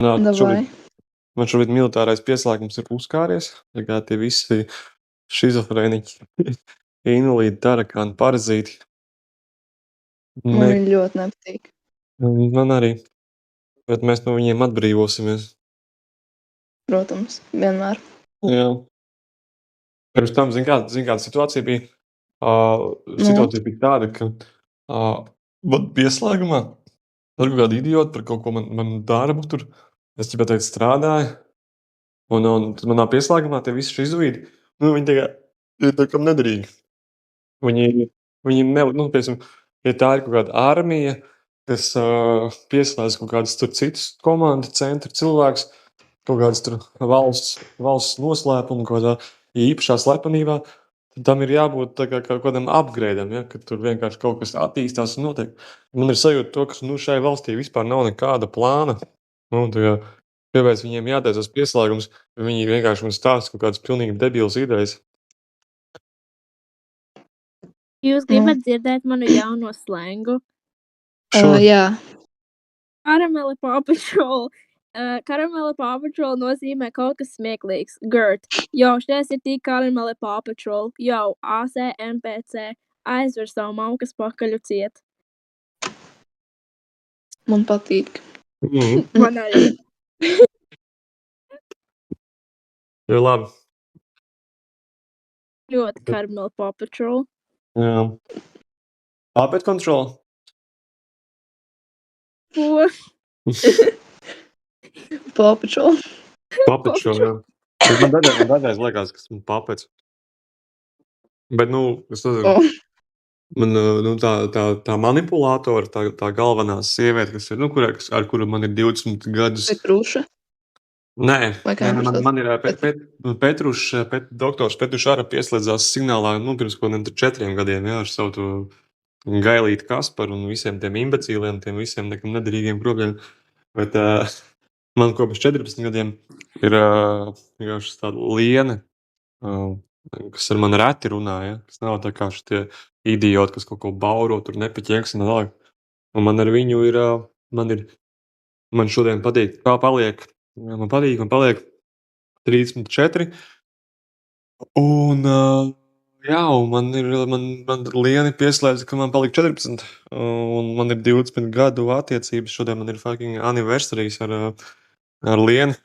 Davai. Man šobrīd militārais pieslēgums ir uzkāries, tagad tie visi šizofrēniķi, invalīdi, tarakāni, parazīti. Man viņi ļoti nepatīk. Man arī, bet mēs no viņiem atbrīvosimies. Protams, vienmēr. Jā. Pirms tam, zin kāda situācija bija? Situācija bija tāda, ka man pieslēgumā ar kaut kādu idiotu par kaut ko man darbu tur. Es teicu strādāju. Un tad manā pieslēgumā tie visi šizvīdi, viņi ir tā kā nederīgi. Viņi piemēram, ja tā ir kaut kāda armija, kas pieslēdz kaut kādas tur citas komandu centra cilvēks, kaut kādas tur valsts noslēpuma, kaut kādā īpašā slepenībā, tad tam ir jābūt tā kā kaut kādam upgradeam, ja, ka tur vienkārši kaut kas attīstās un notiek. Man ir sajūta to, ka šai valstī vispār nav nekāda plāna. Kāpēc viņiem jātaisās pieslēgums, viņi vienkārši man stāsta kaut kādas pilnīgi debilas idejas. Jūs gribat dzirdēt manu jauno slengu? Jā. Caramel Paw Patrol. Caramel Paw Patrol nozīmē kaut kas smieklīgs. Gert. Jo, šies ir tik Caramel Paw Patrol. Jo, ACMPC. Aizver savu maukas pakaļu ciet. Man patīk. Man arī. Jā, labi. Ļoti Caramel Paw Patrol. Jā. Puppet Control? Ko? Paw Patrol. Puppet Show, jā. Man dažreiz liekas, ka esmu puppets. Bet, es nezinu, man tā manipulātora, tā galvenā sieviete, kas ir, ar kuru man ir 20 gadus. Petruša? Nē, man ir doktors Petruša arī pieslēdzās signālā, pirms kaut kādiem 4 gadiem, jā, ar savu to Gailīti Kasparu un visiem tiem imbecīliem, tiem visiem nekam nederīgiem kropļiem. Bet man kopš 14 gadiem ir vienkārši tāda liene, kas ar mani reti runā, ja? Kas nav tā kā šitie idioti, kas kaut ko bauro, tur nepaķieks un tālāk. Un man ar viņu ir, man šodien patīk, kā paliek. Man paliek 34. Un, jā, un man lieni pieslēdz, ka man palika 14. Un man ir 20 gadu attiecības. Šodien man ir fucking anniversarijas ar lieni.